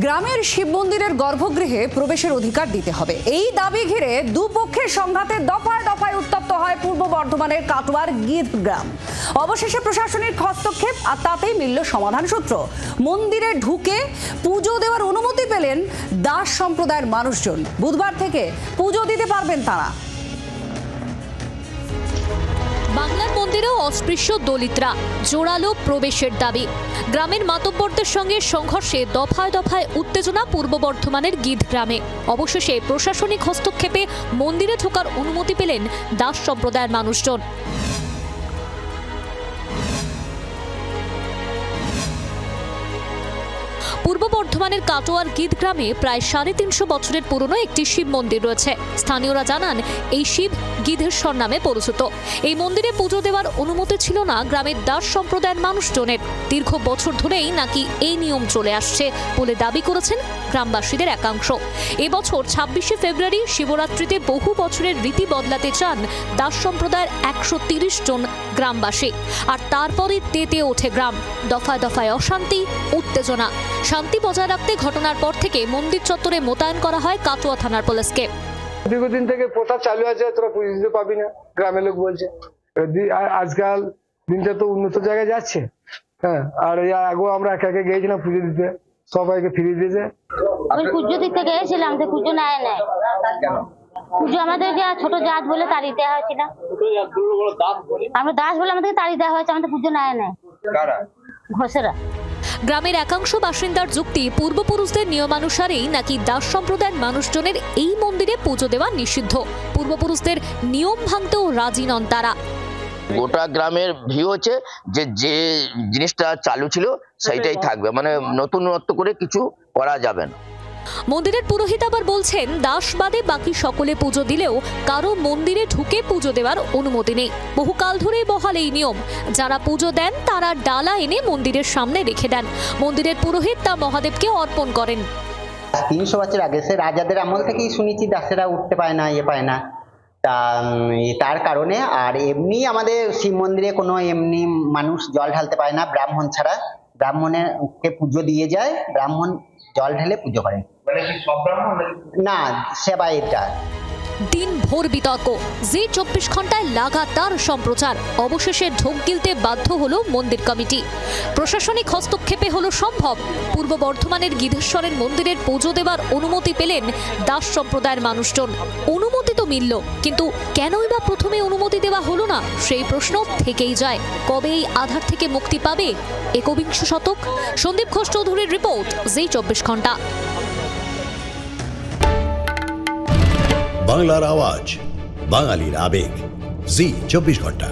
গ্রামের শিব মন্দিরের গর্ভগৃহে প্রবেশের অধিকার দিতে হবে, এই দাবি ঘিরে দুপক্ষের সংঘাতে দফায় দফায় উত্তপ্ত হয় পূর্ব বর্ধমানের কাটোয়ার গীতগ্রাম। অবশেষে প্রশাসনিক হস্তক্ষেপ আর তাতেই মিলল সমাধান সূত্র। মন্দিরে ঢুকে পুজো দেওয়ার অনুমতি পেলেন দাস সম্প্রদায়ের মানুষজন। বুধবার থেকে পুজো দিতে পারবেন তারা। বাংলার মন্দিরেও অস্পৃশ্য দলিতরা, জোরালো প্রবেশের দাবি। গ্রামের মাতব্বরদের সঙ্গে সংঘর্ষে দফায় দফায় উত্তেজনা পূর্ব বর্ধমানের গীতগ্রামে। অবশেষে প্রশাসনিক হস্তক্ষেপে মন্দিরে ঢোকার অনুমতি পেলেন দাস সম্প্রদায়ের মানুষজন। পূর্ব বর্ধমানের কাটোয়ার গীতগ্রামে প্রায় 350 বছরের পুরনো একটি শিব মন্দির রয়েছে। স্থানীয়রা জানান, এই শিব গীধেশ্বর নামে পরিচিত। এই মন্দিরে পুজো দেওয়ার অনুমতি ছিল না গ্রামের দাস সম্প্রদায়ের মানুষজনের। দীর্ঘ বছর ধরেই নাকি এই নিয়ম চলে আসছে বলে দাবি করেছেন গ্রামবাসীদের একাংশ। এবছর 26শে ফেব্রুয়ারি শিবরাত্রিতে বহু বছরের রীতি বদলাতে চান দাস সম্প্রদায়ের 130 জন গ্রামবাসী। আর তারপরে তেতে ওঠে গ্রাম। দফায় দফায় অশান্তি, উত্তেজনা। শান্তি বজায় রাখতে ঘটনার পর থেকে মন্দির চত্বরে মোতায়েন করা হয় কাটোয়া থানার পুলিশকে। দীর্ঘদিন থেকে প্রথা চালু আছে, তোরা পুজো দিতে পাবি না, গ্রামের লোক বলছে। আজকাল দিনটা তো উন্নত জায়গায় যাচ্ছে। হ্যাঁ, আর আগেও আমরা একে একে গিয়েছিলাম পুজো দিতে, সবাইকে ফিরিয়ে দিয়েছে। ওই পুজো দিতে গিয়েছিলাম, তো পুজো নেয় নাই। পুজো আমাদেরকে ছোট জাত বলে তাড়িয়ে দেওয়া হয়েছিল। আমরা দাস বলে আমাদেরকে তাড়িয়ে দেওয়া হয়েছে, আমাদের পুজো নেয় নাই। ঘোষেরা। গ্রামের একাংশ বাসিন্দার যুক্তি, পূর্বপুরুষদের নিয়মানুসারেই নাকি দাস সম্প্রদায়ের মানুষজনের এই মন্দিরে পুজো দেওয়া নিষিদ্ধ। পূর্বপুরুষদের নিয়ম ভাঙতেও রাজি নন তারা। গোটা গ্রামের ভিউ হচ্ছে যে যে জিনিসটা চালু ছিল সেইটাই থাকবে, মানে নতুনত্ব করে কিছু করা যাবে না। মন্দিরের পুরোহিত আবার বলছেন, দাস বাদে বাকি সকলে পুজো দিলেও কারো মন্দিরে ঢুকে পুজো দেওয়ার অনুমতি নেই। বহুকাল ধরেই বহাল এই নিয়ম। যারা পুজো দেন তারা ডালা এনে মন্দিরের সামনে রেখে দেন। মন্দিরের পুরোহিত তা মহাদেবকে অর্পণ করেন। 300 বছর আগে সে রাজাদের আমল থেকেই শুনেছি দাসেরা উঠতে পায় না, পায় না। তার কারণে আর এমনি আমাদের শিব মন্দিরে কোনো এমনি মানুষ জল ঢালতে পারে না ব্রাহ্মণ ছাড়া। ব্রাহ্মণকে পুজো দিয়ে যায়, ব্রাহ্মণ জল ঢেলে পুজো করে। না, সেবাইটা। দিন ভোর বিতর্ক, জি 24 ঘন্টায় লাগাতার সম্প্রচার। অবশেষে ঢোক গিলতে বাধ্য হলো মন্দির কমিটি। প্রশাসনিক হস্তক্ষেপে হলো সম্ভব। পূর্ব বর্ধমানের গীধেশ্বরের মন্দিরের পুজো দেওয়ার অনুমতি পেলেন দাস সম্প্রদায়ের মানুষজন। অনুমতি তো মিলল, কিন্তু কেনই বা প্রথমে অনুমতি দেওয়া হলো না, সেই প্রশ্ন থেকেই যায়। কবে এই আধার থেকে মুক্তি পাবে 21 শতক? সন্দীপ ঘোষ চৌধুরীর রিপোর্ট, জি 24 ঘন্টা। বাংলার আওয়াজ, বাঙালির আবেগ, জি 24 ঘন্টা।